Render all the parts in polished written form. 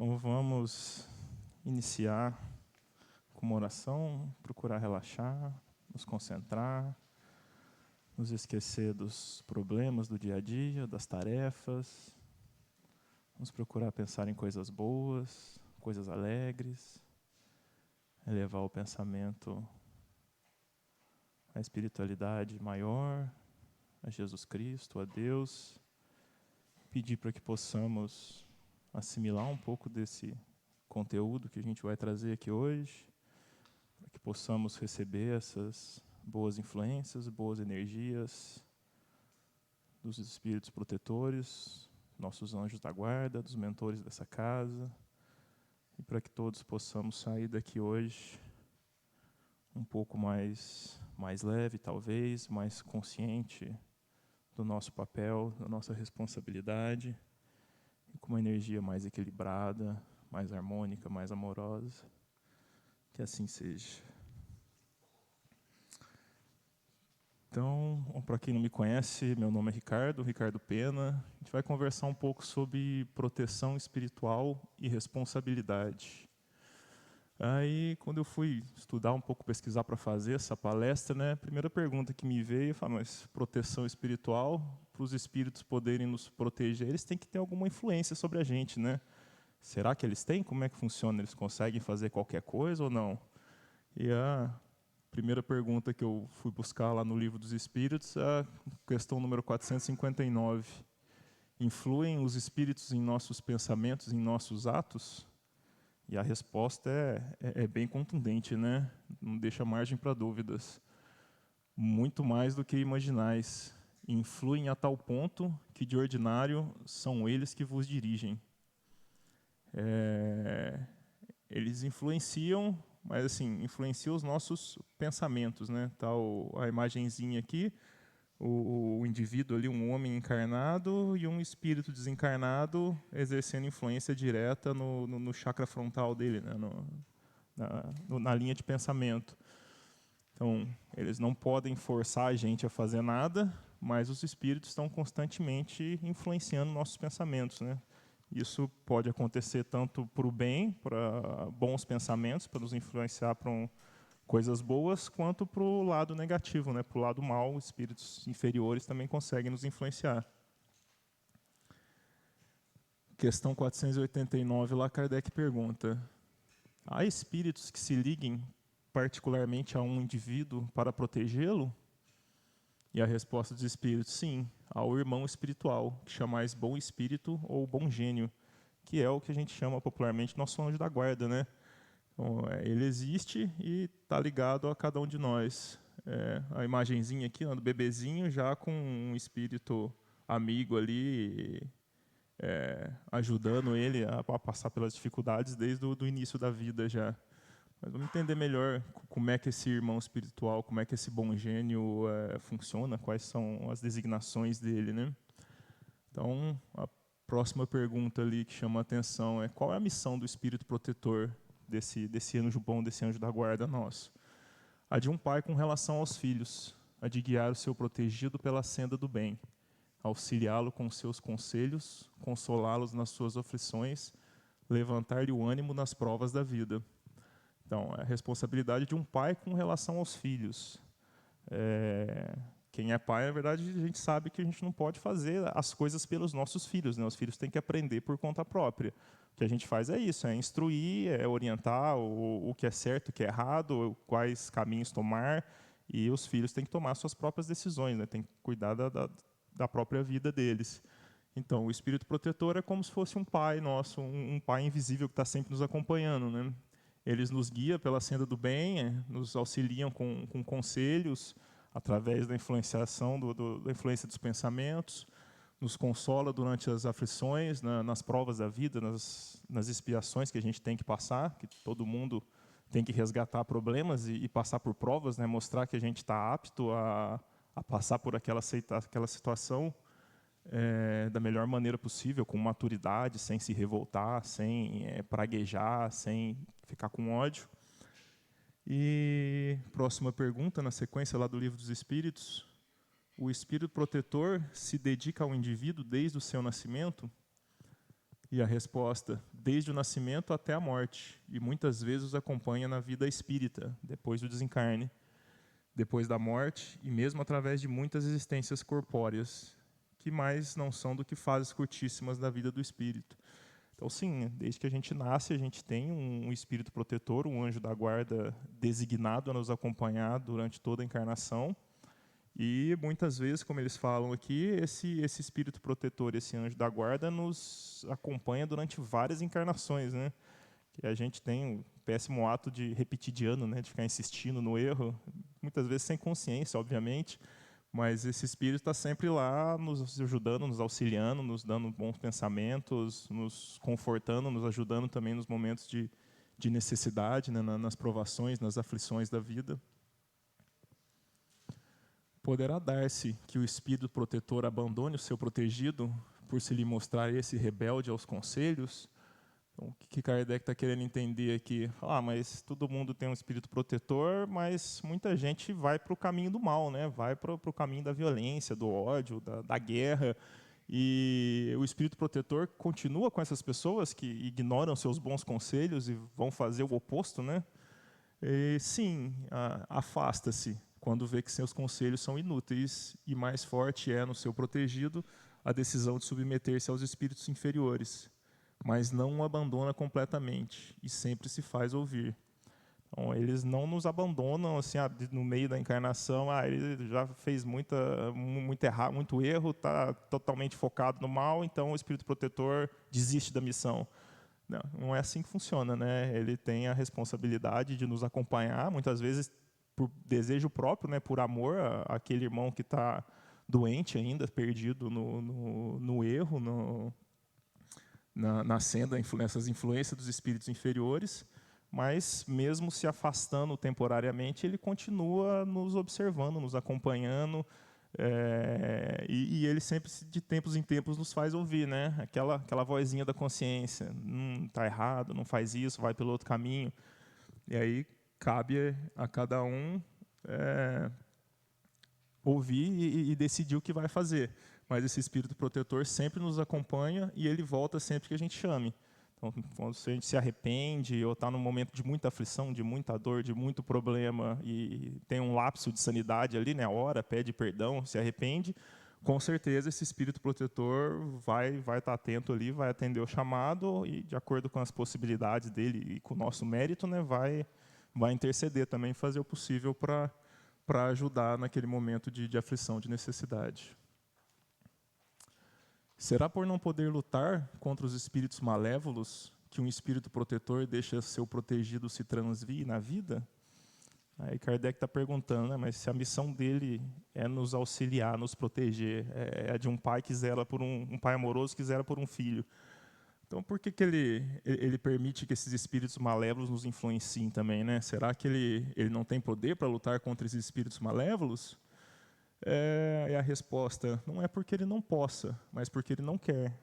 Então vamos iniciar com uma oração, procurar relaxar, nos concentrar, nos esquecer dos problemas do dia a dia, das tarefas. Vamos procurar pensar em coisas boas, coisas alegres, elevar o pensamento à espiritualidade maior, a Jesus Cristo, a Deus. Pedir para que possamos assimilar um pouco desse conteúdo que a gente vai trazer aqui hoje, para que possamos receber essas boas influências, boas energias dos espíritos protetores, nossos anjos da guarda, dos mentores dessa casa, e para que todos possamos sair daqui hoje um pouco mais leve, talvez, mais consciente do nosso papel, da nossa responsabilidade, e com uma energia mais equilibrada, mais harmônica, mais amorosa. Que assim seja. Então, para quem não me conhece, meu nome é Ricardo Pena. A gente vai conversar um pouco sobre proteção espiritual e responsabilidade. Aí, quando eu fui estudar um pouco, pesquisar para fazer essa palestra, né, a primeira pergunta que me veio foi, mas proteção espiritual, para os espíritos poderem nos proteger, eles têm que ter alguma influência sobre a gente, né? Será que eles têm? Como é que funciona? Eles conseguem fazer qualquer coisa ou não? E a primeira pergunta que eu fui buscar lá no Livro dos Espíritos, a questão número 459. Influem os espíritos em nossos pensamentos, em nossos atos? E a resposta é bem contundente, né? Não deixa margem para dúvidas. Muito mais do que imaginais. Influem a tal ponto que, de ordinário, são eles que vos dirigem. Eles influenciam, mas assim, influenciam os nossos pensamentos, né? Tá a imagenzinha aqui, o indivíduo ali, um homem encarnado e um espírito desencarnado exercendo influência direta no chakra frontal dele, né? Na linha de pensamento. Então, eles não podem forçar a gente a fazer nada, mas os espíritos estão constantemente influenciando nossos pensamentos, né? Isso pode acontecer tanto para o bem, para bons pensamentos, para nos influenciar para coisas boas, quanto para o lado negativo, né? Para o lado mal, espíritos inferiores também conseguem nos influenciar. Questão 489, lá Kardec pergunta: há espíritos que se liguem particularmente a um indivíduo para protegê-lo? E a resposta dos espíritos: sim, ao irmão espiritual, que chamais bom espírito ou bom gênio, que é o que a gente chama popularmente nosso anjo da guarda, né? Então, ele existe e está ligado a cada um de nós. A imagenzinha aqui, do bebezinho, já com um espírito amigo ali, ajudando ele a passar pelas dificuldades desde o início da vida já. Mas vamos entender melhor como é que esse irmão espiritual, como é que esse bom gênio funciona, quais são as designações dele, né? Então, a próxima pergunta ali que chama a atenção é: qual é a missão do espírito protetor desse anjo bom, desse anjo da guarda nosso? A de um pai com relação aos filhos, a de guiar o seu protegido pela senda do bem, auxiliá-lo com seus conselhos, consolá-los nas suas aflições, levantar-lhe o ânimo nas provas da vida. Então, é a responsabilidade de um pai com relação aos filhos. Quem é pai, na verdade, a gente sabe que a gente não pode fazer as coisas pelos nossos filhos, né? Os filhos têm que aprender por conta própria. O que a gente faz é isso, é instruir, é orientar o que é certo, o que é errado, quais caminhos tomar, e os filhos têm que tomar suas próprias decisões, né? Têm que cuidar da própria vida deles. Então, o espírito protetor é como se fosse um pai nosso, um pai invisível que está sempre nos acompanhando, né? Eles nos guiam pela senda do bem, nos auxiliam com conselhos, através da influenciação, da influência dos pensamentos, nos consola durante as aflições, nas provas da vida, nas expiações que a gente tem que passar, que todo mundo tem que resgatar problemas e passar por provas, né? Mostrar que a gente está apto a passar por aquela situação da melhor maneira possível, com maturidade, sem se revoltar, sem praguejar, sem ficar com ódio. E próxima pergunta, na sequência lá do Livro dos Espíritos: o espírito protetor se dedica ao indivíduo desde o seu nascimento? E a resposta: desde o nascimento até a morte, e muitas vezes os acompanha na vida espírita, depois do desencarne, depois da morte, e mesmo através de muitas existências corpóreas, que mais não são do que fases curtíssimas da vida do espírito. Então, sim, desde que a gente nasce, a gente tem um espírito protetor, um anjo da guarda designado a nos acompanhar durante toda a encarnação. E muitas vezes, como eles falam aqui, esse espírito protetor, esse anjo da guarda, nos acompanha durante várias encarnações, né? Que a gente tem o péssimo ato de repetidiano, né? De ficar insistindo no erro, muitas vezes sem consciência, obviamente. Mas esse espírito está sempre lá nos ajudando, nos auxiliando, nos dando bons pensamentos, nos confortando, nos ajudando também nos momentos de necessidade, né, nas provações, nas aflições da vida. Poderá dar-se que o espírito protetor abandone o seu protegido por se lhe mostrar esse rebelde aos conselhos? Então, o que Kardec está querendo entender aqui? Mas todo mundo tem um espírito protetor, mas muita gente vai para o caminho do mal, né? Vai para o caminho da violência, do ódio, da guerra. E o espírito protetor continua com essas pessoas que ignoram seus bons conselhos e vão fazer o oposto, né? E, sim, afasta-se quando vê que seus conselhos são inúteis, e mais forte é no seu protegido a decisão de submeter-se aos espíritos inferiores, mas não o abandona completamente e sempre se faz ouvir. Então, eles não nos abandonam assim, no meio da encarnação. Ele já fez muito erro, está totalmente focado no mal, então o espírito protetor desiste da missão. Não é assim que funciona, né? Ele tem a responsabilidade de nos acompanhar, muitas vezes por desejo próprio, né? Por amor àquele irmão que está doente ainda, perdido no erro, nascendo essas influências dos espíritos inferiores, mas mesmo se afastando temporariamente, ele continua nos observando, nos acompanhando, e ele sempre, de tempos em tempos, nos faz ouvir, né? Aquela vozinha da consciência: está errado, não faz isso, vai pelo outro caminho. E aí cabe a cada um ouvir e decidir o que vai fazer. Mas esse espírito protetor sempre nos acompanha e ele volta sempre que a gente chame. Então, quando a gente se arrepende ou está num momento de muita aflição, de muita dor, de muito problema e tem um lapso de sanidade ali, né, ora, pede perdão, se arrepende, com certeza esse espírito protetor vai estar atento ali, vai atender o chamado e, de acordo com as possibilidades dele e com o nosso mérito, né, vai interceder também, fazer o possível para ajudar naquele momento de aflição, de necessidade. Será por não poder lutar contra os espíritos malévolos que um espírito protetor deixa seu protegido se transvie na vida? Aí Kardec está perguntando, né, mas se a missão dele é nos auxiliar, nos proteger, é a de um pai que zela por um pai amoroso que zela por um filho. Então, por que ele permite que esses espíritos malévolos nos influenciem também, né? Será que ele não tem poder para lutar contra esses espíritos malévolos? E a resposta: não é porque ele não possa, mas porque ele não quer.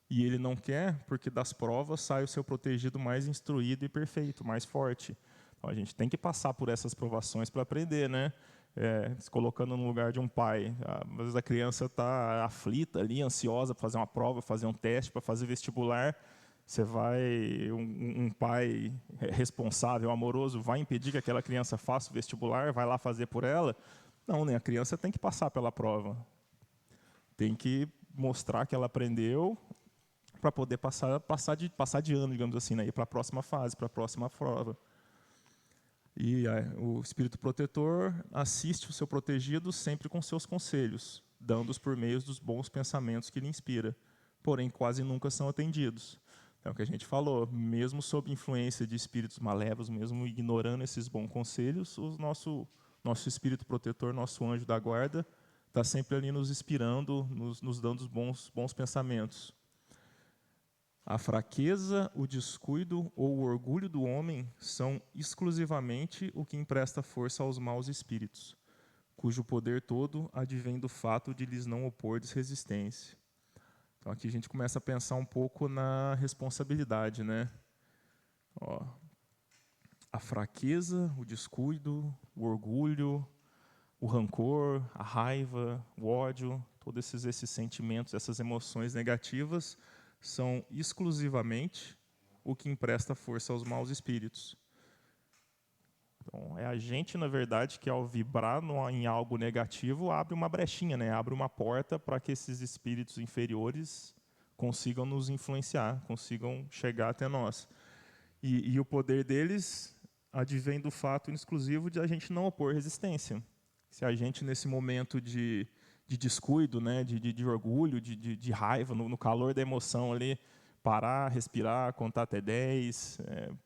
E ele não quer porque das provas sai o seu protegido mais instruído e perfeito, mais forte. Então, a gente tem que passar por essas provações para aprender, né? Se colocando no lugar de um pai. Às vezes a criança está aflita ali, ansiosa para fazer uma prova, fazer um teste, para fazer vestibular. Você vai, um pai responsável, amoroso, vai impedir que aquela criança faça o vestibular, vai lá fazer por ela? Não, né? A criança tem que passar pela prova. Tem que mostrar que ela aprendeu para poder passar de ano, digamos assim, né? Ir para a próxima fase, para a próxima prova. E o espírito protetor assiste o seu protegido sempre com seus conselhos, dando-os por meio dos bons pensamentos que lhe inspira, porém quase nunca são atendidos. É o que a gente falou, mesmo sob influência de espíritos malévolos, mesmo ignorando esses bons conselhos, o nosso espírito protetor, nosso anjo da guarda, está sempre ali nos inspirando, nos dando os bons pensamentos. A fraqueza, o descuido ou o orgulho do homem são exclusivamente o que empresta força aos maus espíritos, cujo poder todo advém do fato de lhes não opor resistência. Então aqui a gente começa a pensar um pouco na responsabilidade, né? A fraqueza, o descuido, o orgulho, o rancor, a raiva, o ódio, todos esses sentimentos, essas emoções negativas são exclusivamente o que empresta força aos maus espíritos. Então, é a gente, na verdade, que ao vibrar em algo negativo, abre uma brechinha, né? Abre uma porta para que esses espíritos inferiores consigam nos influenciar, consigam chegar até nós. E o poder deles advém do fato exclusivo de a gente não opor resistência. Se a gente, nesse momento de descuido, né, de orgulho, de raiva, no calor da emoção ali, parar, respirar, contar até 10,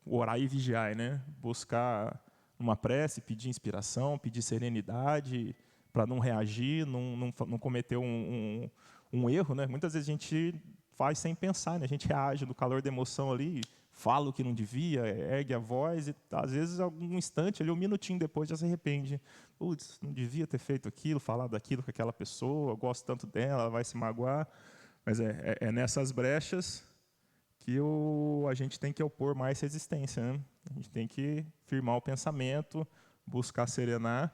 orar e vigiar, né? Buscar uma prece, pedir inspiração, pedir serenidade, para não reagir, não cometer um erro, né? Muitas vezes a gente faz sem pensar, né? A gente reage no calor da emoção ali, fala o que não devia, ergue a voz, e às vezes, algum instante, ali, um minutinho depois, já se arrepende. Putz, não devia ter feito aquilo, falado aquilo com aquela pessoa, eu gosto tanto dela, ela vai se magoar. Mas é nessas brechas que a gente tem que opor mais resistência, né? A gente tem que firmar o pensamento, buscar serenar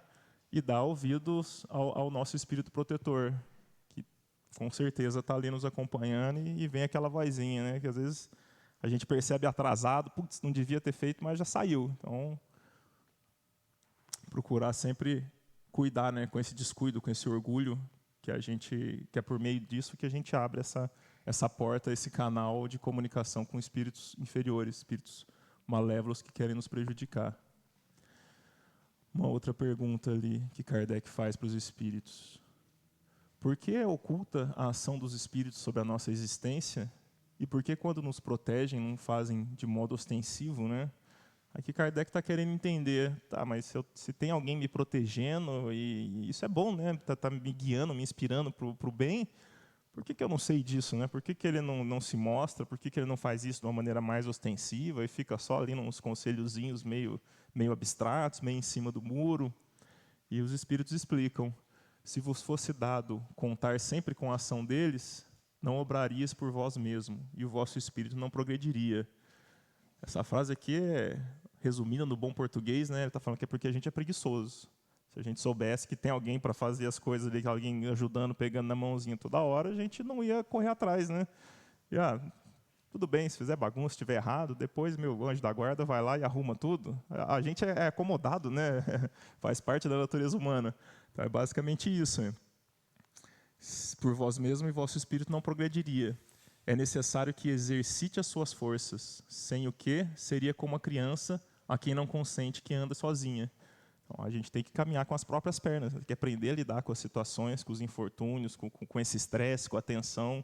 e dar ouvidos ao nosso espírito protetor, que com certeza está ali nos acompanhando, e vem aquela vozinha, né, que às vezes a gente percebe atrasado, putz, não devia ter feito, mas já saiu. Então, procurar sempre cuidar, né, com esse descuido, com esse orgulho, que é por meio disso que a gente abre essa porta, esse canal de comunicação com espíritos inferiores, espíritos malévolos que querem nos prejudicar. Uma outra pergunta ali que Kardec faz para os espíritos. Por que é oculta a ação dos espíritos sobre a nossa existência? E por que, quando nos protegem, não fazem de modo ostensivo, né? Aqui Kardec está querendo entender, tá, mas se tem alguém me protegendo, e isso é bom, né? Tá me guiando, me inspirando para o bem, por que eu não sei disso, né? Por que ele não se mostra? Por que ele não faz isso de uma maneira mais ostensiva e fica só ali nos conselhozinhos meio abstratos, meio em cima do muro? E os espíritos explicam: se vos fosse dado contar sempre com a ação deles, não obrarias por vós mesmo, e o vosso espírito não progrediria. Essa frase aqui resumida no bom português, né? Ele está falando que é porque a gente é preguiçoso. Se a gente soubesse que tem alguém para fazer as coisas ali, alguém ajudando, pegando na mãozinha toda hora, a gente não ia correr atrás, né? E, tudo bem, se fizer bagunça, se estiver errado, depois meu anjo da guarda vai lá e arruma tudo. A gente é acomodado, né? Faz parte da natureza humana. Então, é basicamente isso. Né? Por vós mesmo e vosso espírito não progrediria. É necessário que exercite as suas forças, sem o que seria como a criança a quem não consente que anda sozinha. Então, a gente tem que caminhar com as próprias pernas, tem que aprender a lidar com as situações, com os infortúnios, com esse estresse, com a tensão.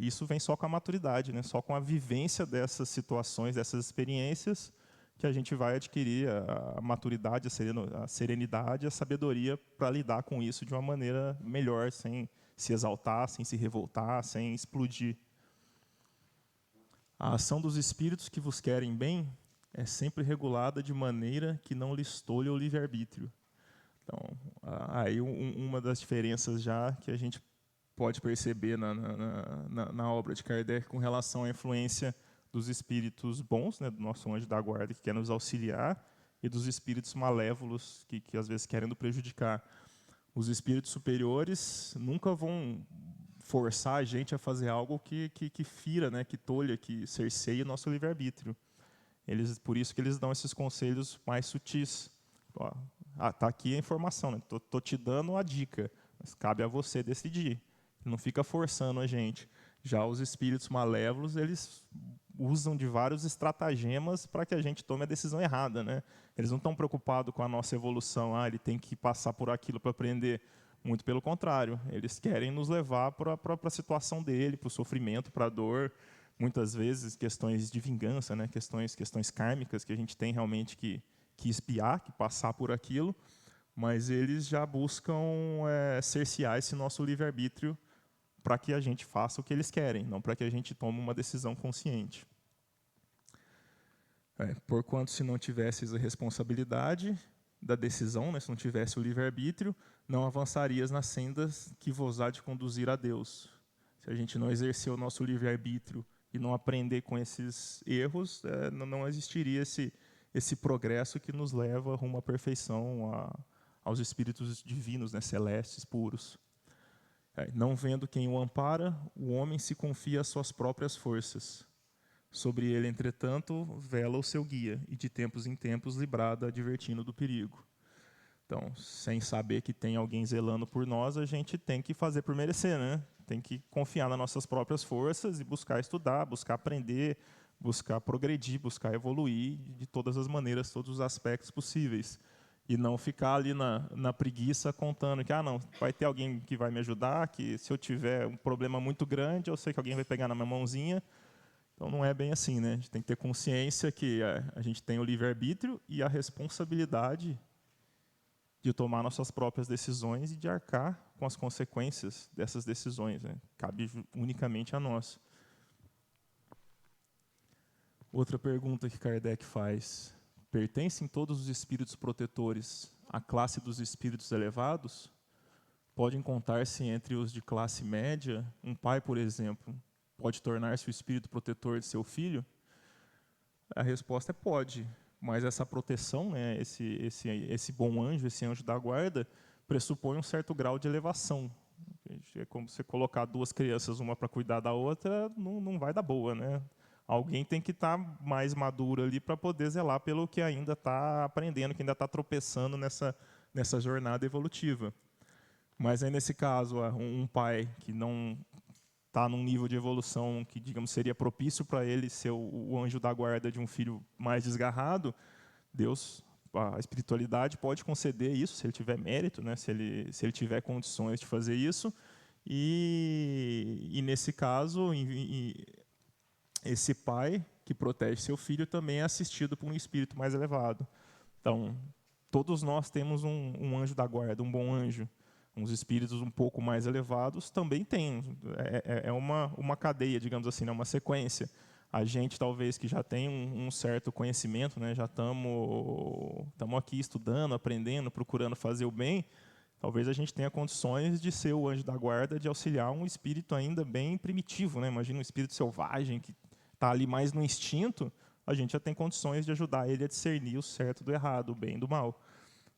Isso vem só com a maturidade, né? Só com a vivência dessas situações, dessas experiências, que a gente vai adquirir a maturidade, a serenidade, a sabedoria para lidar com isso de uma maneira melhor, sem se exaltar, sem se revoltar, sem explodir. A ação dos espíritos que vos querem bem é sempre regulada de maneira que não lhes tolhe o livre-arbítrio. Então, aí uma das diferenças já que a gente pode perceber na obra de Kardec com relação à influência dos espíritos bons, né, do nosso anjo da guarda, que quer nos auxiliar, e dos espíritos malévolos, que às vezes querem nos prejudicar. Os espíritos superiores nunca vão forçar a gente a fazer algo que fira, né, que tolha, que cerceie o nosso livre-arbítrio. Por isso que eles dão esses conselhos mais sutis. Tá aqui a informação, né? Tô te dando a dica, mas cabe a você decidir. Não fica forçando a gente. Já os espíritos malévolos, eles usam de vários estratagemas para que a gente tome a decisão errada, né? Eles não estão preocupados com a nossa evolução. Ele tem que passar por aquilo para aprender. Muito pelo contrário. Eles querem nos levar para a situação dele, para o sofrimento, para a dor. Muitas vezes, questões de vingança, né? questões kármicas que a gente tem realmente que expiar, que passar por aquilo. Mas eles já buscam cercear esse nosso livre-arbítrio para que a gente faça o que eles querem, não para que a gente tome uma decisão consciente. Porquanto, se não tivesses a responsabilidade da decisão, né, se não tivesse o livre-arbítrio, não avançarias nas sendas que vos há de conduzir a Deus. Se a gente não exercer o nosso livre-arbítrio e não aprender com esses erros, não existiria esse progresso que nos leva rumo à perfeição, aos espíritos divinos, né, celestes, puros. Não vendo quem o ampara, o homem se confia às suas próprias forças. Sobre ele, entretanto, vela o seu guia, e de tempos em tempos lhe brada, advertindo do perigo. Então, sem saber que tem alguém zelando por nós, a gente tem que fazer por merecer, né? Tem que confiar nas nossas próprias forças e buscar estudar, buscar aprender, buscar progredir, buscar evoluir de todas as maneiras, todos os aspectos possíveis. E não ficar ali na preguiça contando que, não, vai ter alguém que vai me ajudar, que se eu tiver um problema muito grande, eu sei que alguém vai pegar na minha mãozinha. Então, não é bem assim, né? A gente tem que ter consciência que a gente tem o livre-arbítrio e a responsabilidade de tomar nossas próprias decisões e de arcar com as consequências dessas decisões, né? Cabe unicamente a nós. Outra pergunta que Kardec faz: pertencem todos os espíritos protetores à classe dos espíritos elevados? Podem contar-se entre os de classe média? Um pai, por exemplo, pode tornar-se o espírito protetor de seu filho? A resposta é pode, mas essa proteção, né, esse bom anjo, esse anjo da guarda, pressupõe um certo grau de elevação. É como você colocar duas crianças, uma para cuidar da outra, não vai dar boa, né? Alguém tem que estar mais maduro ali para poder zelar pelo que ainda está aprendendo, que ainda está tropeçando nessa jornada evolutiva. Mas aí, nesse caso, um pai que não está num nível de evolução que, digamos, seria propício para ele ser o anjo da guarda de um filho mais desgarrado, Deus, a espiritualidade pode conceder isso, se ele tiver mérito, né, se ele tiver condições de fazer isso. E nesse caso, esse pai que protege seu filho também é assistido por um espírito mais elevado. Então, todos nós temos um anjo da guarda, um bom anjo. Uns espíritos um pouco mais elevados também têm. É uma cadeia, digamos assim, né? Uma sequência. A gente, talvez, que já tem um certo conhecimento, né? Já estamos aqui estudando, aprendendo, procurando fazer o bem, talvez a gente tenha condições de ser o anjo da guarda, de auxiliar um espírito ainda bem primitivo, né? Imagina um espírito selvagem que está ali mais no instinto, a gente já tem condições de ajudar ele a discernir o certo do errado, o bem do mal.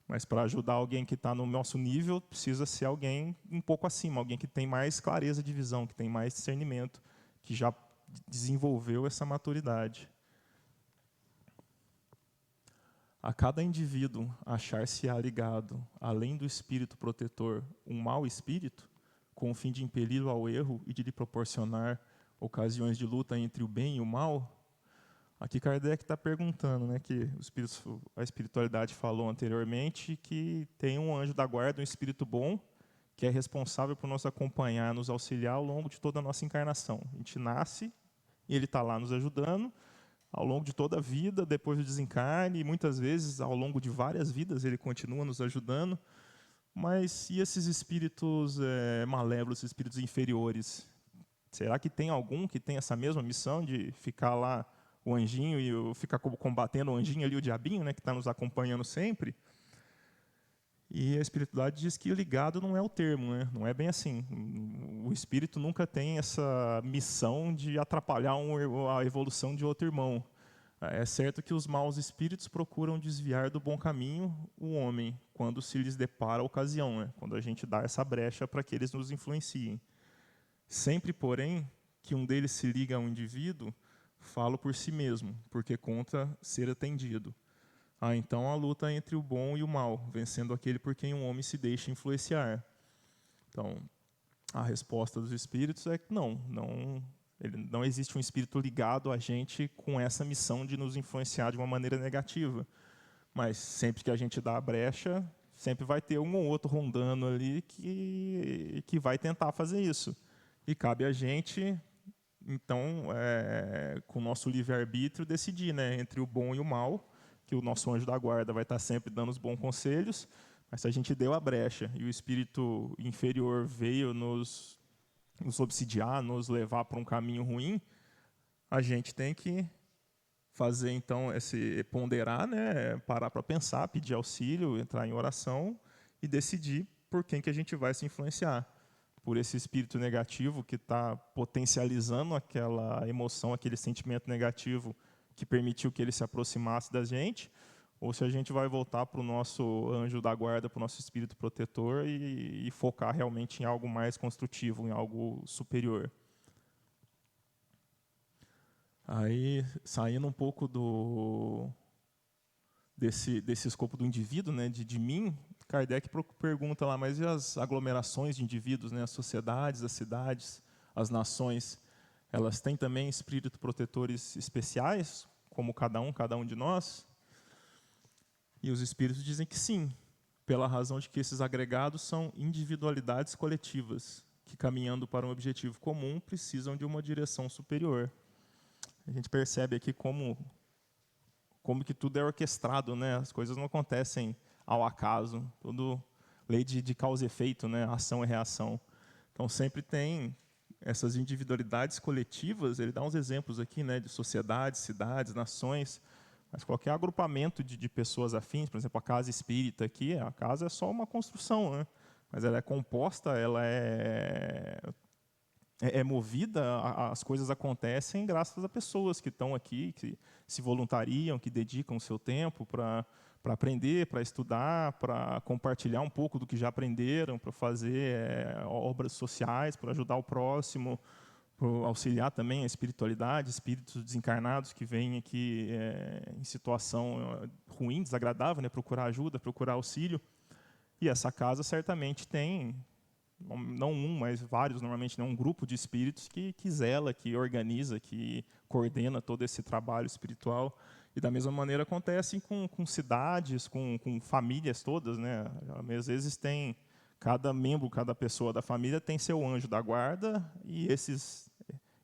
Mas para ajudar alguém que está no nosso nível, precisa ser alguém um pouco acima, alguém que tem mais clareza de visão, que tem mais discernimento, que já desenvolveu essa maturidade. A cada indivíduo achar-se-á ligado, além do espírito protetor, um mau espírito, com o fim de impeli-lo ao erro e de lhe proporcionar ocasiões de luta entre o bem e o mal. Aqui Kardec está perguntando, né, que a espiritualidade falou anteriormente que tem um anjo da guarda, um espírito bom, que é responsável por nos acompanhar, nos auxiliar ao longo de toda a nossa encarnação. A gente nasce e ele está lá nos ajudando ao longo de toda a vida, depois do desencarne, e muitas vezes ao longo de várias vidas ele continua nos ajudando. Mas e esses espíritos malévolos, espíritos inferiores? Será que tem algum que tem essa mesma missão de ficar lá o anjinho e ficar combatendo o anjinho ali, o diabinho, né, que está nos acompanhando sempre? E a espiritualidade diz que ligado não é o termo, né? Não é bem assim. O espírito nunca tem essa missão de atrapalhar a evolução de outro irmão. É certo que os maus espíritos procuram desviar do bom caminho o homem, quando se lhes depara a ocasião, né? Quando a gente dá essa brecha para que eles nos influenciem. Sempre, porém, que um deles se liga a um indivíduo, falo por si mesmo, porque conta ser atendido. Então a luta entre o bom e o mal, vencendo aquele por quem um homem se deixa influenciar. Então, a resposta dos espíritos é que não existe um espírito ligado a gente com essa missão de nos influenciar de uma maneira negativa. Mas sempre que a gente dá a brecha, sempre vai ter um ou outro rondando ali que vai tentar fazer isso. E cabe a gente, então, com o nosso livre-arbítrio, decidir, né, entre o bom e o mal, que o nosso anjo da guarda vai estar sempre dando os bons conselhos, mas se a gente deu a brecha e o espírito inferior veio nos obsidiar, nos levar para um caminho ruim, a gente tem que fazer, então, ponderar, né, parar para pensar, pedir auxílio, entrar em oração e decidir por quem que a gente vai se influenciar. Por esse espírito negativo que está potencializando aquela emoção, aquele sentimento negativo que permitiu que ele se aproximasse da gente, ou se a gente vai voltar para o nosso anjo da guarda, para o nosso espírito protetor e focar realmente em algo mais construtivo, em algo superior. Aí, saindo um pouco desse escopo do indivíduo, né, de mim, Kardec pergunta lá, mas e as aglomerações de indivíduos, né, as sociedades, as cidades, as nações, elas têm também espíritos protetores especiais, como cada um de nós? E os espíritos dizem que sim, pela razão de que esses agregados são individualidades coletivas, que caminhando para um objetivo comum precisam de uma direção superior. A gente percebe aqui como que tudo é orquestrado, né? As coisas não acontecem ao acaso, tudo lei de causa e efeito, né? Ação e reação. Então sempre tem essas individualidades coletivas. Ele dá uns exemplos aqui, né? De sociedades, cidades, nações, mas qualquer agrupamento de pessoas afins, por exemplo, a casa espírita aqui, a casa é só uma construção, né? Mas ela é composta, ela é movida, as coisas acontecem graças a pessoas que estão aqui, que se voluntariam, que dedicam o seu tempo para aprender, para estudar, para compartilhar um pouco do que já aprenderam, para fazer obras sociais, para ajudar o próximo, para auxiliar também a espiritualidade, espíritos desencarnados que vêm aqui em situação ruim, desagradável, né, procurar ajuda, procurar auxílio. E essa casa certamente tem, não um, mas vários, normalmente, né, um grupo de espíritos que zela, que organiza, que coordena todo esse trabalho espiritual. E da mesma maneira acontece com cidades, com famílias todas, né? Às vezes tem cada membro, cada pessoa da família tem seu anjo da guarda, e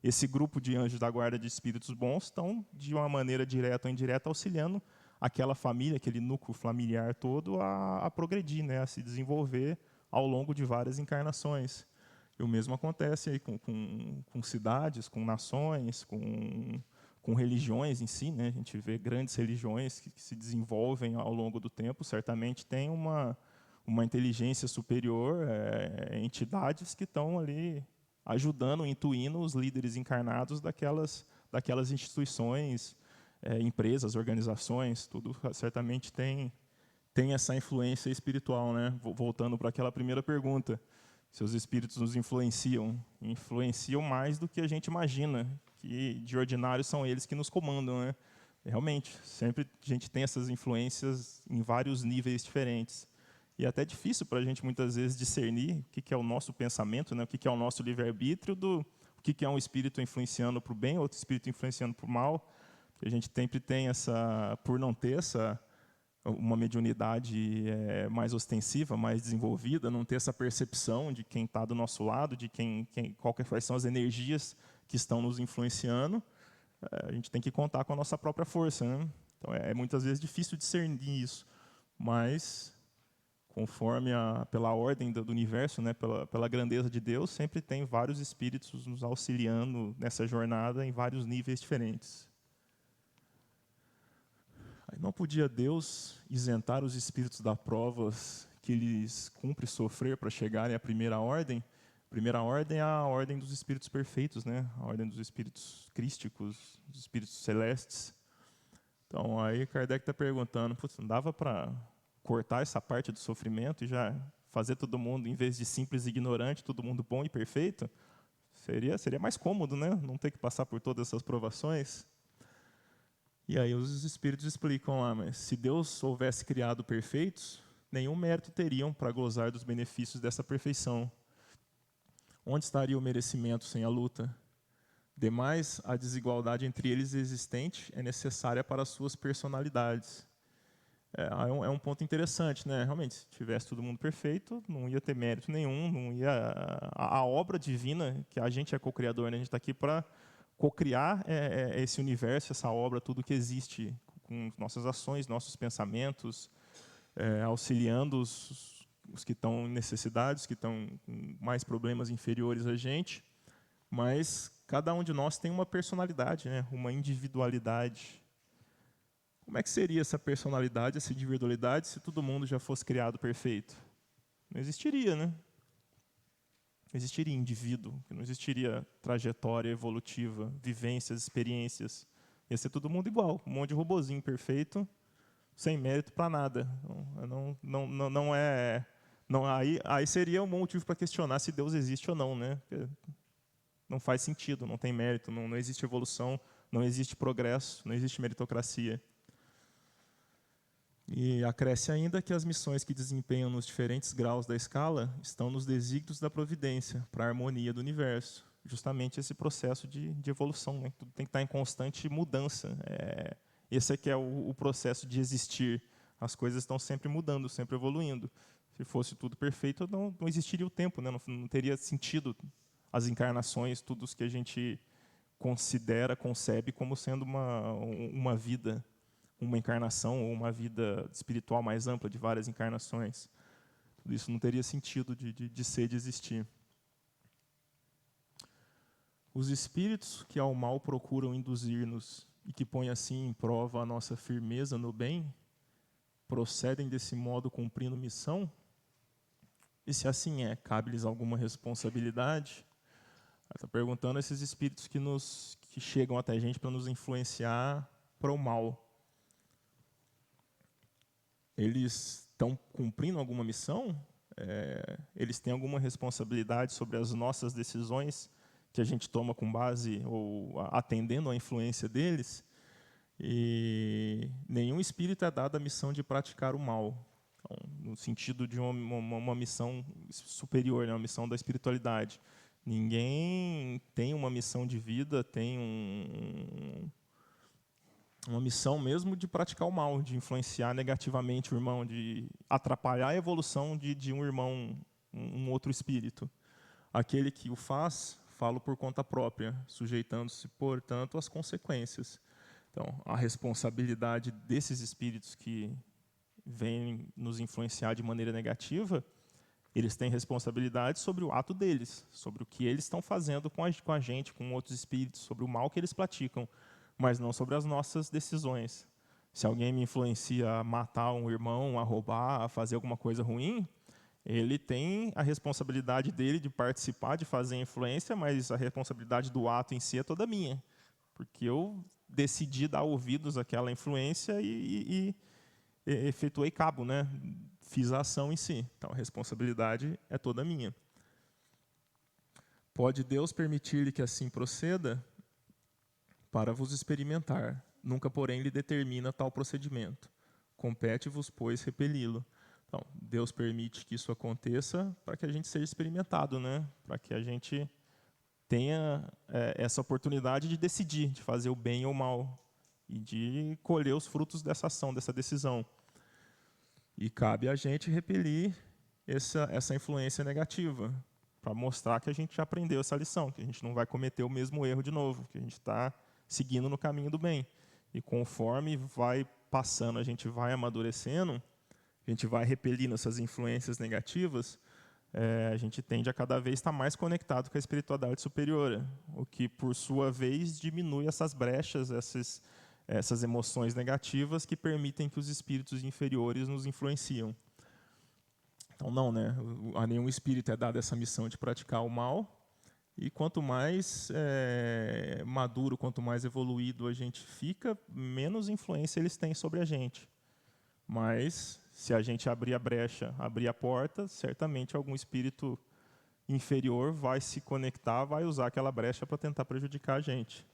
esse grupo de anjos da guarda de espíritos bons estão, de uma maneira direta ou indireta, auxiliando aquela família, aquele núcleo familiar todo a progredir, né, a se desenvolver ao longo de várias encarnações. E o mesmo acontece aí com cidades, com nações, com religiões em si, né? A gente vê grandes religiões que se desenvolvem ao longo do tempo, certamente tem uma inteligência superior, entidades que estão ali ajudando, intuindo os líderes encarnados daquelas instituições, empresas, organizações, tudo certamente tem essa influência espiritual, né? Voltando para aquela primeira pergunta, se os espíritos nos influenciam mais do que a gente imagina, que de ordinário são eles que nos comandam, né? Realmente, sempre a gente tem essas influências em vários níveis diferentes. E é até difícil para a gente, muitas vezes, discernir o que é o nosso pensamento, né? O que é o nosso livre-arbítrio, o que é um espírito influenciando para o bem, outro espírito influenciando para o mal. A gente sempre tem por não ter uma mediunidade mais ostensiva, mais desenvolvida, não ter essa percepção de quem está do nosso lado, de quais são as energias que estão nos influenciando, a gente tem que contar com a nossa própria força, né? Então é muitas vezes difícil discernir isso, mas conforme pela ordem do universo, né, pela grandeza de Deus, sempre tem vários espíritos nos auxiliando nessa jornada em vários níveis diferentes. Aí não podia Deus isentar os espíritos das provas que lhes cumpre sofrer para chegarem à primeira ordem? A primeira ordem é a ordem dos espíritos perfeitos, né? A ordem dos espíritos crísticos, dos espíritos celestes. Então, aí Kardec está perguntando, não dava para cortar essa parte do sofrimento e já fazer todo mundo, em vez de simples e ignorante, todo mundo bom e perfeito? Seria mais cômodo, né? Não ter que passar por todas essas provações. E aí os espíritos explicam lá, mas se Deus houvesse criado perfeitos, nenhum mérito teriam para gozar dos benefícios dessa perfeição. Onde estaria o merecimento sem a luta? Demais, a desigualdade entre eles existente é necessária para as suas personalidades. É um ponto interessante, né? Realmente, se tivesse todo mundo perfeito, não ia ter mérito nenhum, não ia a obra divina, que a gente é co-criador, né? A gente está aqui para co-criar esse universo, essa obra, tudo que existe, com nossas ações, nossos pensamentos, auxiliando os que estão em necessidades, que estão com mais problemas inferiores a gente, mas cada um de nós tem uma personalidade, né? Uma individualidade. Como é que seria essa personalidade, essa individualidade, se todo mundo já fosse criado perfeito? Não existiria, né? Não existiria indivíduo, não existiria trajetória evolutiva, vivências, experiências. Ia ser todo mundo igual, um monte de robozinho perfeito, sem mérito para nada. Não é... Não, aí seria um motivo para questionar se Deus existe ou não, né? Porque não faz sentido, não tem mérito, não existe evolução, não existe progresso, não existe meritocracia. E acresce ainda que as missões que desempenham nos diferentes graus da escala estão nos desígnios da providência para a harmonia do universo. Justamente esse processo de evolução, né? Tudo tem que estar em constante mudança. Esse aqui é o processo de existir. As coisas estão sempre mudando, sempre evoluindo. Se fosse tudo perfeito, não existiria o tempo, né? Não teria sentido as encarnações, tudo o que a gente considera, concebe como sendo uma vida, uma encarnação ou uma vida espiritual mais ampla de várias encarnações. Tudo isso não teria sentido de ser, de existir. Os espíritos que ao mal procuram induzir-nos e que põem assim em prova a nossa firmeza no bem, procedem desse modo cumprindo missão? E se assim é, cabe-lhes alguma responsabilidade? Está perguntando a esses espíritos que chegam até a gente para nos influenciar para o mal. Eles estão cumprindo alguma missão? Eles têm alguma responsabilidade sobre as nossas decisões que a gente toma com base ou atendendo à influência deles? E nenhum espírito é dado a missão de praticar o mal, então, no sentido de uma missão superior, né, uma missão da espiritualidade. Ninguém tem uma missão de vida, tem uma missão mesmo de praticar o mal, de influenciar negativamente o irmão, de atrapalhar a evolução de um irmão, um outro espírito. Aquele que o faz, fala por conta própria, sujeitando-se, portanto, às consequências. Então, a responsabilidade desses espíritos que vêm nos influenciar de maneira negativa, eles têm responsabilidade sobre o ato deles, sobre o que eles estão fazendo com a gente, com outros espíritos, sobre o mal que eles praticam, mas não sobre as nossas decisões. Se alguém me influencia a matar um irmão, a roubar, a fazer alguma coisa ruim, ele tem a responsabilidade dele de participar, de fazer a influência, mas a responsabilidade do ato em si é toda minha, porque eu decidi dar ouvidos àquela influência e efetuei cabo, né? Fiz a ação em si. Então, a responsabilidade é toda minha. Pode Deus permitir-lhe que assim proceda para vos experimentar. Nunca, porém, lhe determina tal procedimento. Compete-vos, pois, repeli-lo. Então, Deus permite que isso aconteça para que a gente seja experimentado, né? Para que a gente tenha essa oportunidade de decidir, de fazer o bem ou o mal, e de colher os frutos dessa ação, dessa decisão. E cabe a gente repelir essa influência negativa, para mostrar que a gente já aprendeu essa lição, que a gente não vai cometer o mesmo erro de novo, que a gente está seguindo no caminho do bem. E conforme vai passando, a gente vai amadurecendo, a gente vai repelindo essas influências negativas, a gente tende a cada vez estar mais conectado com a espiritualidade superior, o que, por sua vez, diminui essas brechas, essas emoções negativas que permitem que os espíritos inferiores nos influenciam. Então, não, né? A nenhum espírito é dada essa missão de praticar o mal, e quanto mais maduro, quanto mais evoluído a gente fica, menos influência eles têm sobre a gente. Mas, se a gente abrir a brecha, abrir a porta, certamente algum espírito inferior vai se conectar, vai usar aquela brecha para tentar prejudicar a gente.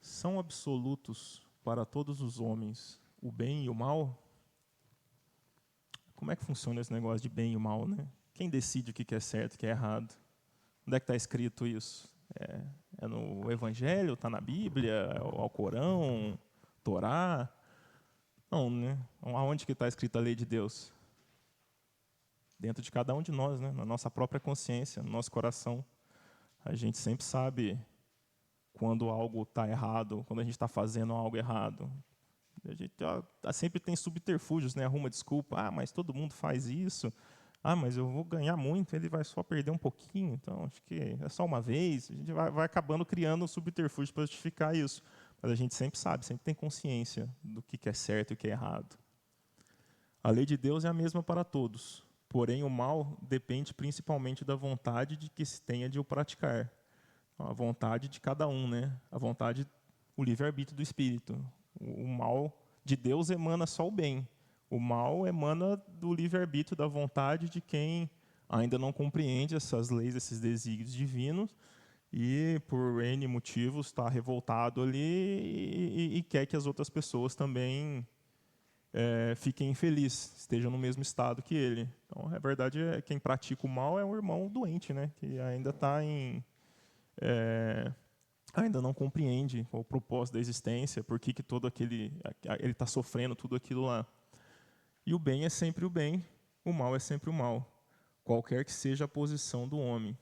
São absolutos para todos os homens o bem e o mal? Como é que funciona esse negócio de bem e o mal, né? Quem decide o que é certo e o que é errado? Onde é que está escrito isso? É no Evangelho? Está na Bíblia? É o Alcorão? Torá? Não, né? Aonde que está escrita a lei de Deus? Dentro de cada um de nós, né? Na nossa própria consciência, no nosso coração. A gente sempre sabe quando algo está errado, quando a gente está fazendo algo errado. A gente sempre tem subterfúgios, né? Arruma desculpa. Mas todo mundo faz isso. Mas eu vou ganhar muito, ele vai só perder um pouquinho. Então, acho que é só uma vez. A gente vai acabando criando um subterfúgio para justificar isso. Mas a gente sempre sabe, sempre tem consciência do que é certo e o que é errado. A lei de Deus é a mesma para todos. Porém, o mal depende principalmente da vontade de que se tenha de o praticar. A vontade de cada um, né? A vontade o livre-arbítrio do espírito. O mal de Deus emana só o bem. O mal emana do livre-arbítrio, da vontade de quem ainda não compreende essas leis, esses desígnios divinos, e por N motivos está revoltado ali e quer que as outras pessoas também fiquem infelizes, estejam no mesmo estado que ele. Então, a verdade é que quem pratica o mal é um irmão doente, né, que ainda está ainda não compreende o propósito da existência, por que todo ele está sofrendo tudo aquilo lá. E o bem é sempre o bem, o mal é sempre o mal, qualquer que seja a posição do homem.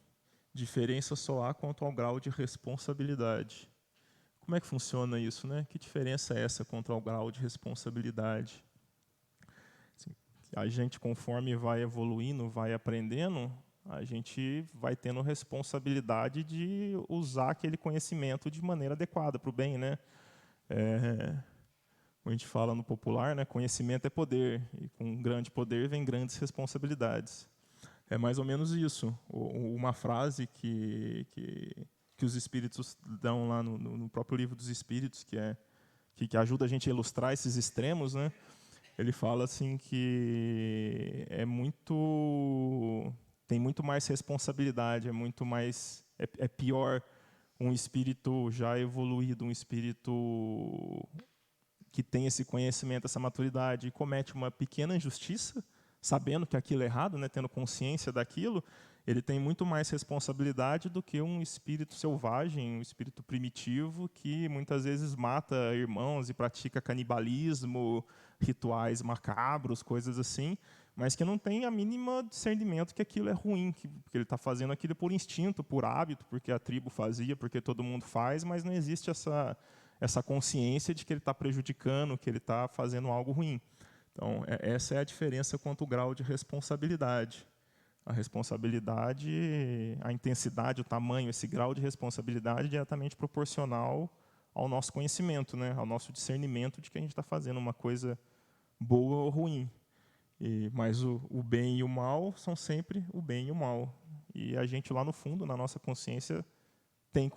Diferença só há quanto ao grau de responsabilidade. Como é que funciona isso, né? Que diferença é essa quanto ao grau de responsabilidade? Assim, a gente, conforme vai evoluindo, vai aprendendo, a gente vai tendo responsabilidade de usar aquele conhecimento de maneira adequada para o bem, né? Como a gente fala no popular, né? Conhecimento é poder, e com grande poder vem grandes responsabilidades. É mais ou menos isso. Uma frase que os espíritos dão lá no próprio livro dos espíritos, que ajuda a gente a ilustrar esses extremos, né? Ele fala assim que tem muito mais responsabilidade, é pior um espírito já evoluído, um espírito que tem esse conhecimento, essa maturidade, e comete uma pequena injustiça, sabendo que aquilo é errado, né, tendo consciência daquilo, ele tem muito mais responsabilidade do que um espírito selvagem, um espírito primitivo, que muitas vezes mata irmãos e pratica canibalismo, rituais macabros, coisas assim, mas que não tem a mínima discernimento que aquilo é ruim, que ele está fazendo aquilo por instinto, por hábito, porque a tribo fazia, porque todo mundo faz, mas não existe essa consciência de que ele está prejudicando, que ele está fazendo algo ruim. Então, essa é a diferença quanto ao grau de responsabilidade. A responsabilidade, a intensidade, o tamanho, esse grau de responsabilidade é diretamente proporcional ao nosso conhecimento, né? Ao nosso discernimento de que a gente está fazendo uma coisa boa ou ruim. Mas o bem e o mal são sempre o bem e o mal. E a gente lá no fundo, na nossa consciência, tem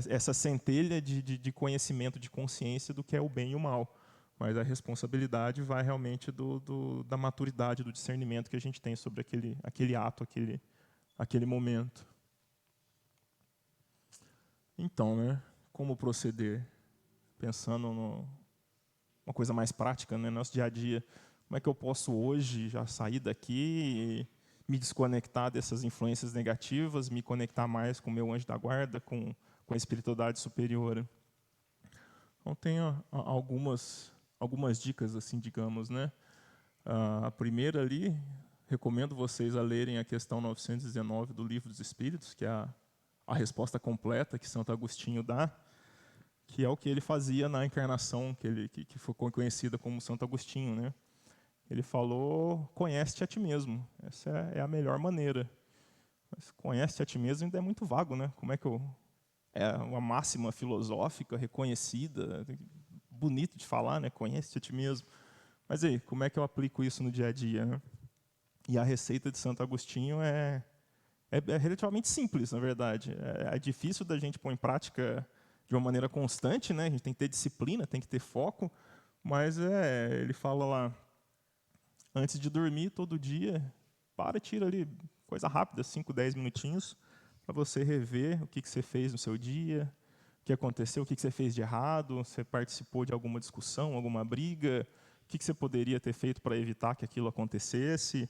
essa centelha de conhecimento, de consciência do que é o bem e o mal. Mas a responsabilidade vai realmente da maturidade, do discernimento que a gente tem sobre aquele ato, aquele momento. Então, né, como proceder? Pensando numa coisa mais prática, né, no nosso dia a dia. Como é que eu posso hoje já sair daqui e me desconectar dessas influências negativas, me conectar mais com o meu anjo da guarda, com a espiritualidade superior? Então, tenho algumas dicas, assim, digamos, né? A primeira ali, recomendo vocês a lerem a questão 919 do Livro dos Espíritos, que é a resposta completa que Santo Agostinho dá, que é o que ele fazia na encarnação, que foi conhecida como Santo Agostinho, né? Ele falou, conhece-te a ti mesmo. Essa é a melhor maneira. Mas conhece-te a ti mesmo ainda é muito vago, né? Como é que é uma máxima filosófica, reconhecida, bonito de falar, né? Conhece-te a ti mesmo. Mas aí, como é que eu aplico isso no dia a dia, né? E a receita de Santo Agostinho é relativamente simples, na verdade. É difícil da gente pôr em prática de uma maneira constante, né? A gente tem que ter disciplina, tem que ter foco, mas ele fala lá, antes de dormir, todo dia, tira ali, coisa rápida, 5, 10 minutinhos, para você rever o que você fez no seu dia, o que aconteceu, o que você fez de errado, você participou de alguma discussão, alguma briga, o que você poderia ter feito para evitar que aquilo acontecesse,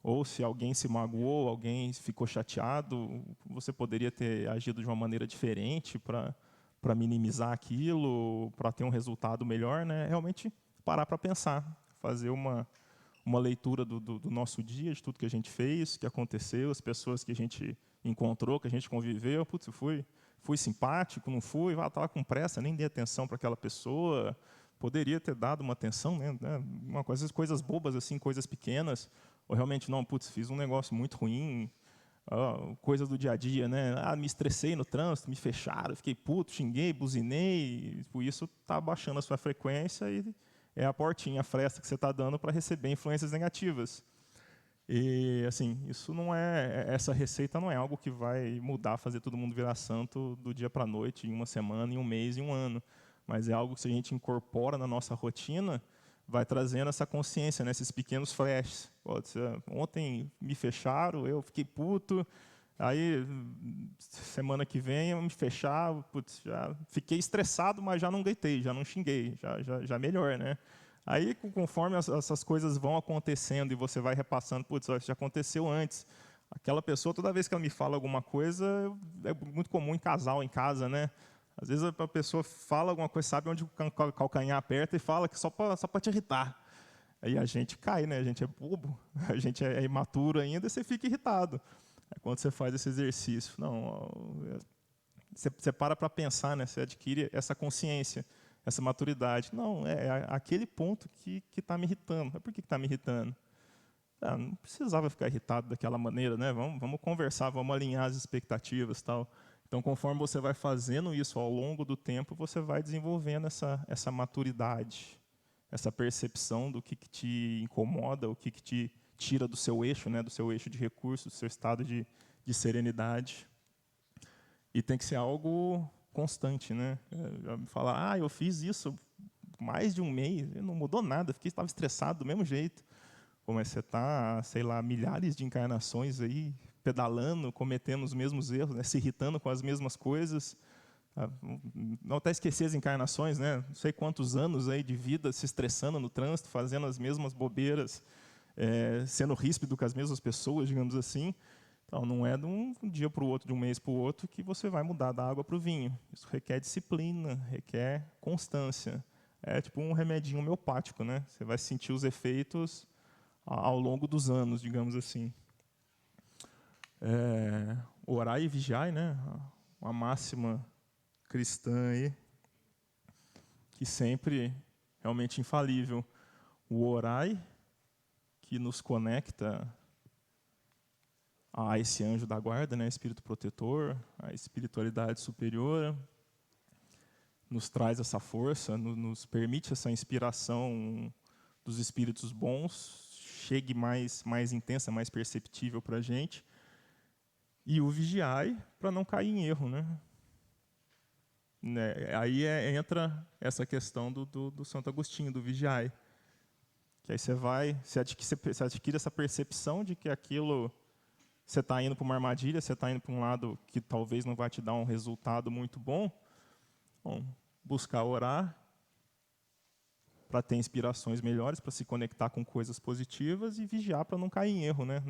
ou se alguém se magoou, alguém ficou chateado, você poderia ter agido de uma maneira diferente para minimizar aquilo, para ter um resultado melhor, né? Realmente parar para pensar, fazer uma leitura do nosso dia, de tudo que a gente fez, que aconteceu, as pessoas que a gente encontrou, que a gente conviveu. Putz, eu fui simpático, não fui, estava com pressa, nem dei atenção para aquela pessoa, poderia ter dado uma atenção, né? Coisas bobas, assim, coisas pequenas, ou realmente, não, putz, fiz um negócio muito ruim, coisas do dia a dia, né? Me estressei no trânsito, me fecharam, fiquei puto, xinguei, buzinei, por isso está abaixando a sua frequência e é a portinha, a fresta que você está dando para receber influências negativas. E, assim, isso não essa receita não é algo que vai mudar, fazer todo mundo virar santo do dia para a noite, em uma semana, em um mês, em um ano. Mas é algo que, se a gente incorpora na nossa rotina, vai trazendo essa consciência, né? Esses pequenos flashes. Ontem me fecharam, eu fiquei puto. Aí, semana que vem, eu me fechava, putz, já fiquei estressado, mas já não gritei, já não xinguei, já melhor, né? Aí, conforme essas coisas vão acontecendo e você vai repassando, putz, isso já aconteceu antes. Aquela pessoa, toda vez que ela me fala alguma coisa, é muito comum em casal, em casa, né? Às vezes a pessoa fala alguma coisa, sabe onde o calcanhar aperta e fala que só para te irritar. Aí a gente cai, né? A gente é bobo, a gente é imaturo ainda e você fica irritado. Aí quando você faz esse exercício, não, você para pensar, né? Você adquire essa consciência, essa maturidade. Não, é aquele ponto que está me irritando. Mas por que está me irritando? Não precisava ficar irritado daquela maneira, né? Vamos conversar, vamos alinhar as expectativas, tal. Então, conforme você vai fazendo isso ao longo do tempo, você vai desenvolvendo essa maturidade, essa percepção do que te incomoda, o que te tira do seu eixo, né? Do seu eixo de recursos, do seu estado de serenidade. E tem que ser algo constante, né? Falar, eu fiz isso mais de um mês, não mudou nada, estava estressado do mesmo jeito. Como você está, sei lá, milhares de encarnações aí, pedalando, cometendo os mesmos erros, né? Se irritando com as mesmas coisas. Não até esquecer as encarnações, né? Não sei quantos anos aí de vida se estressando no trânsito, fazendo as mesmas bobeiras, sendo ríspido com as mesmas pessoas, digamos assim. Então, não é de um dia para o outro, de um mês para o outro, que você vai mudar da água para o vinho. Isso requer disciplina, requer constância. É tipo um remedinho homeopático, né? Você vai sentir os efeitos ao longo dos anos, digamos assim. Orai e vigiai, né? Uma máxima cristã aí, que sempre realmente infalível. O orai, que nos conecta a esse anjo da guarda, né, espírito protetor, a espiritualidade superior, nos traz essa força, nos permite essa inspiração dos espíritos bons, chegue mais intensa, mais perceptível para a gente, e o vigiai para não cair em erro, né? Aí entra essa questão do Santo Agostinho, do vigiai, que aí você adquire essa percepção de que aquilo, você está indo para uma armadilha, você está indo para um lado que talvez não vai te dar um resultado muito bom. Bom, buscar orar para ter inspirações melhores, para se conectar com coisas positivas e vigiar para não cair em erro, né?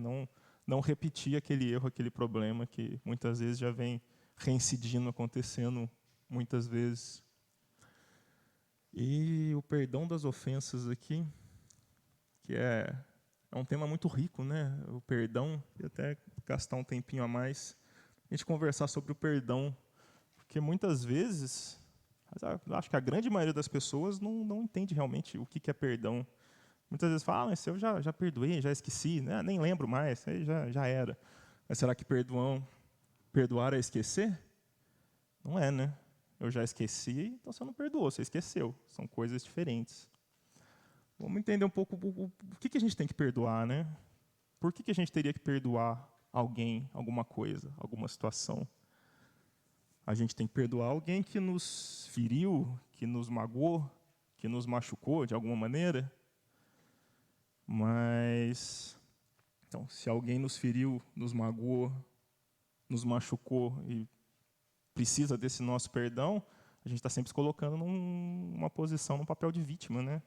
Não repetir aquele erro, aquele problema que muitas vezes já vem reincidindo, acontecendo muitas vezes. E o perdão das ofensas aqui, que é um tema muito rico, né? O perdão, e até gastar um tempinho a mais, a gente conversar sobre o perdão, porque muitas vezes, acho que a grande maioria das pessoas não entende realmente o que é perdão. Muitas vezes falam, mas eu já perdoei, já esqueci, né? Nem lembro mais, aí já era. Mas será que perdoar é esquecer? Não é, né? Eu já esqueci, então você não perdoou, você esqueceu. São coisas diferentes. Vamos entender um pouco o que a gente tem que perdoar, né? Por que a gente teria que perdoar alguém, alguma coisa, alguma situação? A gente tem que perdoar alguém que nos feriu, que nos magoou, que nos machucou de alguma maneira. Mas, então, se alguém nos feriu, nos magoou, nos machucou e precisa desse nosso perdão, a gente está sempre se colocando numa posição, num papel de vítima, né?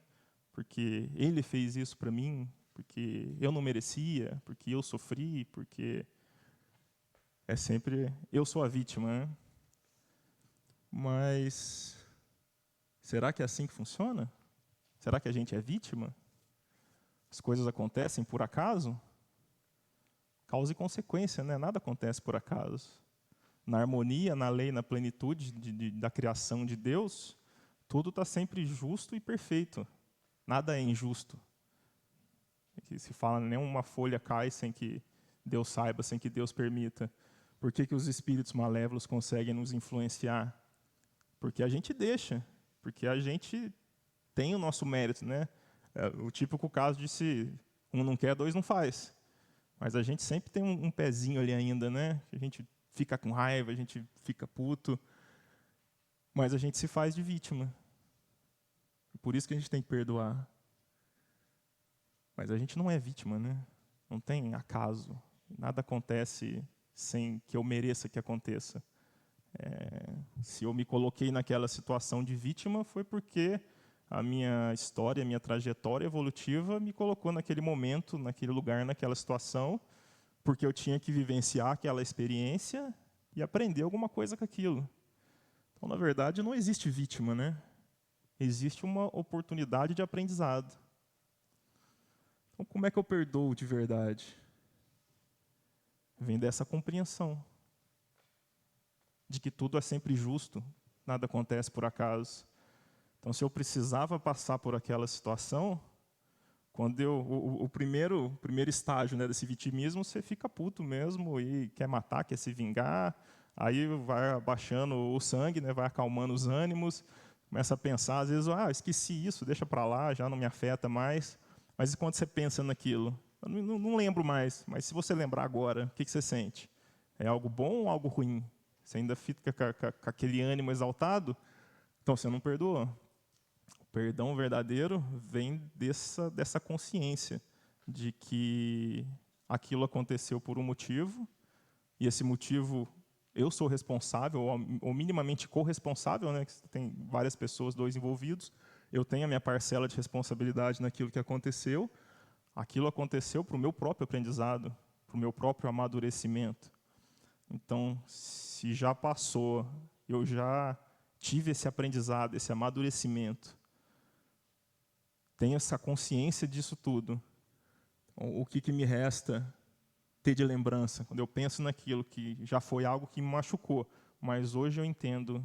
Porque ele fez isso para mim, porque eu não merecia, porque eu sofri, porque é sempre eu sou a vítima, né? Mas será que é assim que funciona? Será que a gente é vítima? As coisas acontecem por acaso? Causa e consequência, né? Nada acontece por acaso. Na harmonia, na lei, na plenitude da criação de Deus, tudo está sempre justo e perfeito. Nada é injusto. Se fala, nenhuma folha cai sem que Deus saiba, sem que Deus permita. Por que os espíritos malévolos conseguem nos influenciar? Porque a gente deixa, porque a gente tem o nosso mérito, né? O típico caso de se um não quer, dois não faz. Mas a gente sempre tem um pezinho ali ainda, né? A gente fica com raiva, a gente fica puto, mas a gente se faz de vítima. Por isso que a gente tem que perdoar. Mas a gente não é vítima, né? Não tem acaso. Nada acontece sem que eu mereça que aconteça. Se eu me coloquei naquela situação de vítima, foi porque a minha história, a minha trajetória evolutiva me colocou naquele momento, naquele lugar, naquela situação, porque eu tinha que vivenciar aquela experiência e aprender alguma coisa com aquilo. Então, na verdade, não existe vítima, né? Existe uma oportunidade de aprendizado. Então, como é que eu perdoo de verdade? Vem dessa compreensão de que tudo é sempre justo, nada acontece por acaso. Então, se eu precisava passar por aquela situação, quando o primeiro estágio, né, desse vitimismo, você fica puto mesmo e quer matar, quer se vingar, aí vai abaixando o sangue, né, vai acalmando os ânimos, começa a pensar, às vezes, esqueci isso, deixa para lá, já não me afeta mais. Mas e quando você pensa naquilo? Eu não lembro mais, mas se você lembrar agora, o que você sente? É algo bom ou algo ruim? Você ainda fica com aquele ânimo exaltado? Então você não perdoou. O perdão verdadeiro vem dessa consciência de que aquilo aconteceu por um motivo, e esse motivo eu sou responsável, ou minimamente corresponsável, né? Tem várias pessoas, dois envolvidos, eu tenho a minha parcela de responsabilidade naquilo que aconteceu. Aquilo aconteceu para o meu próprio aprendizado, para o meu próprio amadurecimento. Então, se já passou, eu já tive esse aprendizado, esse amadurecimento, tenho essa consciência disso tudo, o que me resta ter de lembrança? Quando eu penso naquilo que já foi algo que me machucou, mas hoje eu entendo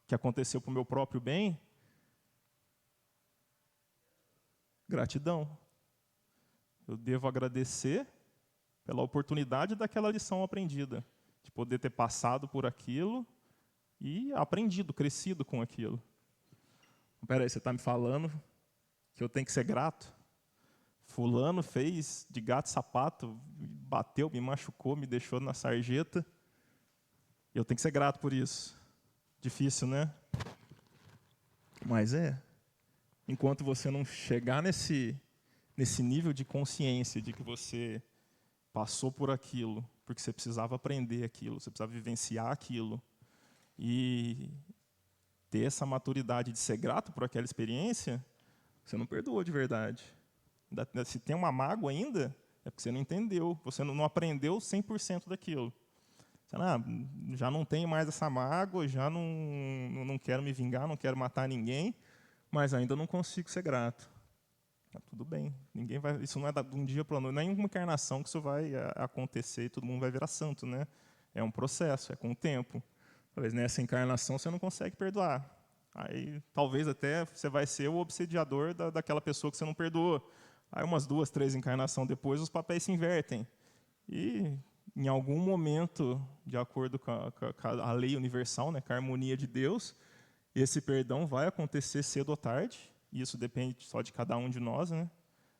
que aconteceu para o meu próprio bem, gratidão. Eu devo agradecer pela oportunidade daquela lição aprendida, de poder ter passado por aquilo e aprendido, crescido com aquilo. Espera aí, você está me falando que eu tenho que ser grato? Fulano fez de gato sapato, bateu, me machucou, me deixou na sarjeta. Eu tenho que ser grato por isso. Difícil, né? Mas enquanto você não chegar nesse nível de consciência de que você passou por aquilo, porque você precisava aprender aquilo, você precisava vivenciar aquilo, e ter essa maturidade de ser grato por aquela experiência, você não perdoou de verdade. Se tem uma mágoa ainda, é porque você não entendeu, você não aprendeu 100% daquilo. Você, já não tenho mais essa mágoa, já não quero me vingar, não quero matar ninguém, mas ainda não consigo ser grato. Tudo bem, ninguém vai, isso não é de um dia para o outro, não é uma encarnação que isso vai acontecer e todo mundo vai virar santo, né? É um processo, é com o tempo. Talvez nessa encarnação você não consegue perdoar. Aí talvez até você vai ser o obsediador daquela pessoa que você não perdoou. Aí umas 2, 3 encarnações depois os papéis se invertem. E em algum momento, de acordo com a lei universal, né, com a harmonia de Deus, esse perdão vai acontecer cedo ou tarde. E isso depende só de cada um de nós, né?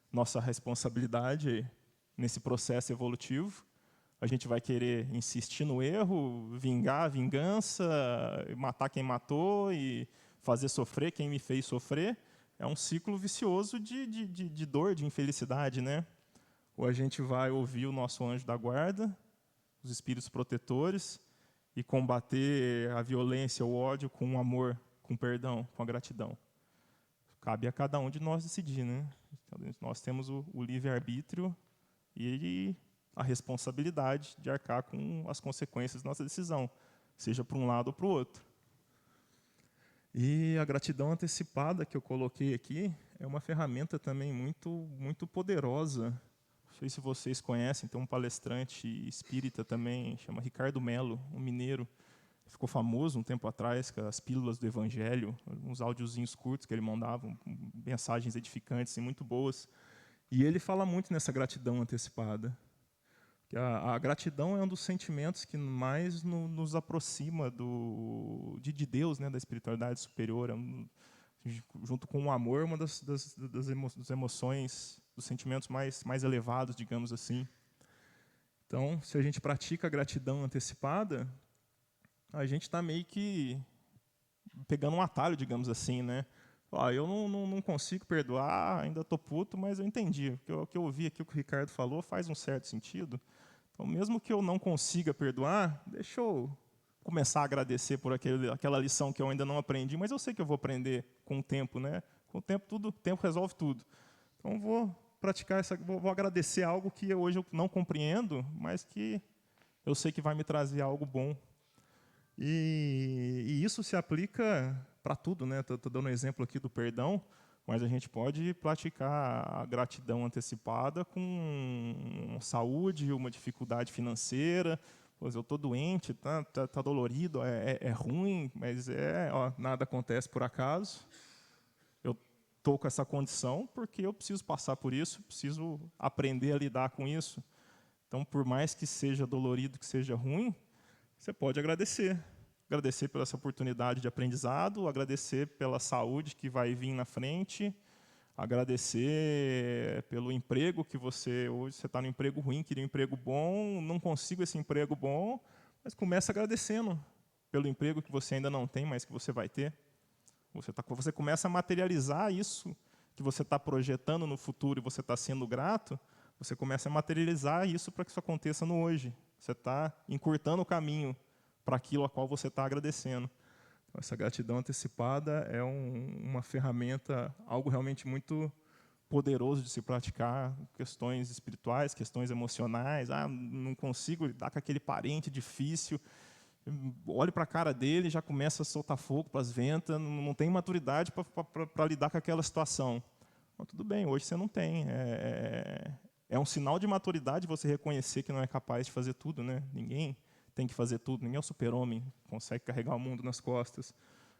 Nossa responsabilidade nesse processo evolutivo. A gente vai querer insistir no erro, vingar a vingança, matar quem matou e fazer sofrer quem me fez sofrer. É um ciclo vicioso de dor, de infelicidade, né? Ou a gente vai ouvir o nosso anjo da guarda, os espíritos protetores, e combater a violência, o ódio com o amor, com o perdão, com a gratidão. Cabe a cada um de nós decidir, né? Nós temos o livre-arbítrio e a responsabilidade de arcar com as consequências da nossa decisão, seja para um lado ou para o outro. E a gratidão antecipada que eu coloquei aqui é uma ferramenta também muito poderosa. Não sei se vocês conhecem, tem um palestrante espírita também, chama Ricardo Melo, um mineiro. Ficou famoso um tempo atrás com as pílulas do Evangelho, uns áudiozinhos curtos que ele mandava, mensagens edificantes e muito boas. E ele fala muito nessa gratidão antecipada. Que a gratidão é um dos sentimentos que mais nos aproxima de Deus, né, da espiritualidade superior. Junto com o amor, uma das emoções, dos sentimentos mais elevados, digamos assim. Então, se a gente pratica a gratidão antecipada, a gente está meio que pegando um atalho, digamos assim, né? Eu não consigo perdoar, ainda estou puto, mas eu entendi. O que eu ouvi aqui, o que o Ricardo falou, faz um certo sentido. Então, mesmo que eu não consiga perdoar, deixa eu começar a agradecer por aquela lição que eu ainda não aprendi, mas eu sei que eu vou aprender com o tempo, né? Com o tempo resolve tudo. Então, vou praticar vou agradecer algo que hoje eu não compreendo, mas que eu sei que vai me trazer algo bom. E isso se aplica para tudo, né? Estou dando um exemplo aqui do perdão, mas a gente pode praticar a gratidão antecipada com saúde, uma dificuldade financeira. Pois eu estou doente, tá dolorido, é ruim, mas nada acontece por acaso. Eu estou com essa condição porque eu preciso passar por isso, preciso aprender a lidar com isso. Então, por mais que seja dolorido, que seja ruim, você pode agradecer. Agradecer pela essa oportunidade de aprendizado, agradecer pela saúde que vai vir na frente, agradecer pelo emprego que hoje você está no emprego ruim, queria um emprego bom, não consigo esse emprego bom, mas começa agradecendo pelo emprego que você ainda não tem, mas que você vai ter. Você começa a materializar isso que você está projetando no futuro e você está sendo grato, você começa a materializar isso para que isso aconteça no hoje. Você está encurtando o caminho para aquilo a qual você está agradecendo. Então, essa gratidão antecipada é uma ferramenta, algo realmente muito poderoso de se praticar, questões espirituais, questões emocionais. Não consigo lidar com aquele parente difícil. Olho para a cara dele e já começa a soltar fogo para as ventas, não tem maturidade para lidar com aquela situação. Então, tudo bem, hoje você não tem. É um sinal de maturidade você reconhecer que não é capaz de fazer tudo, né? Ninguém tem que fazer tudo, ninguém é um super-homem, consegue carregar o mundo nas costas.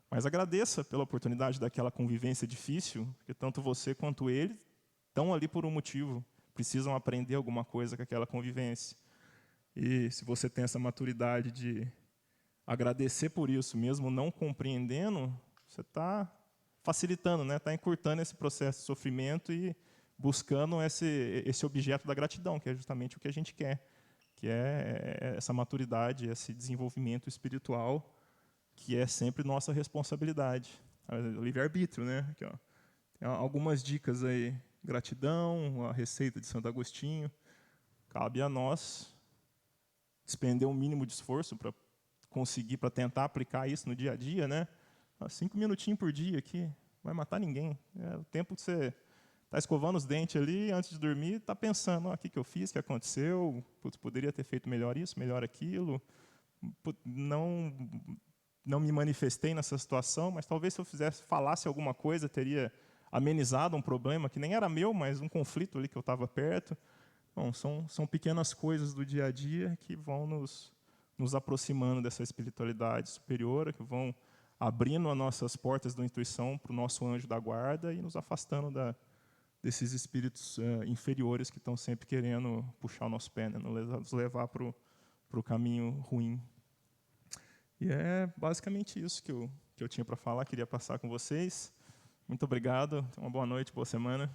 Mas agradeça pela oportunidade daquela convivência difícil, porque tanto você quanto ele estão ali por um motivo, precisam aprender alguma coisa com aquela convivência. E se você tem essa maturidade de agradecer por isso, mesmo não compreendendo, você está facilitando, né? Está encurtando esse processo de sofrimento e buscando esse objeto da gratidão, que é justamente o que a gente quer, que é essa maturidade, esse desenvolvimento espiritual, que é sempre nossa responsabilidade. O livre-arbítrio, né? Aqui, ó. Tem algumas dicas aí. Gratidão, a receita de Santo Agostinho. Cabe a nós despender um mínimo de esforço para para tentar aplicar isso no dia a dia, né? 5 minutinhos por dia aqui, vai matar ninguém. É o tempo que você está escovando os dentes ali, antes de dormir, está pensando, o que eu fiz, o que aconteceu, poderia ter feito melhor isso, melhor aquilo, não me manifestei nessa situação, mas talvez se eu falasse alguma coisa, teria amenizado um problema que nem era meu, mas um conflito ali que eu estava perto. Bom, são pequenas coisas do dia a dia que vão nos aproximando dessa espiritualidade superior, que vão abrindo as nossas portas da intuição para o nosso anjo da guarda e nos afastando desses espíritos inferiores que estão sempre querendo puxar o nosso pé, né, nos levar para o caminho ruim. E é basicamente isso que eu tinha para falar, queria passar com vocês. Muito obrigado, uma boa noite, boa semana.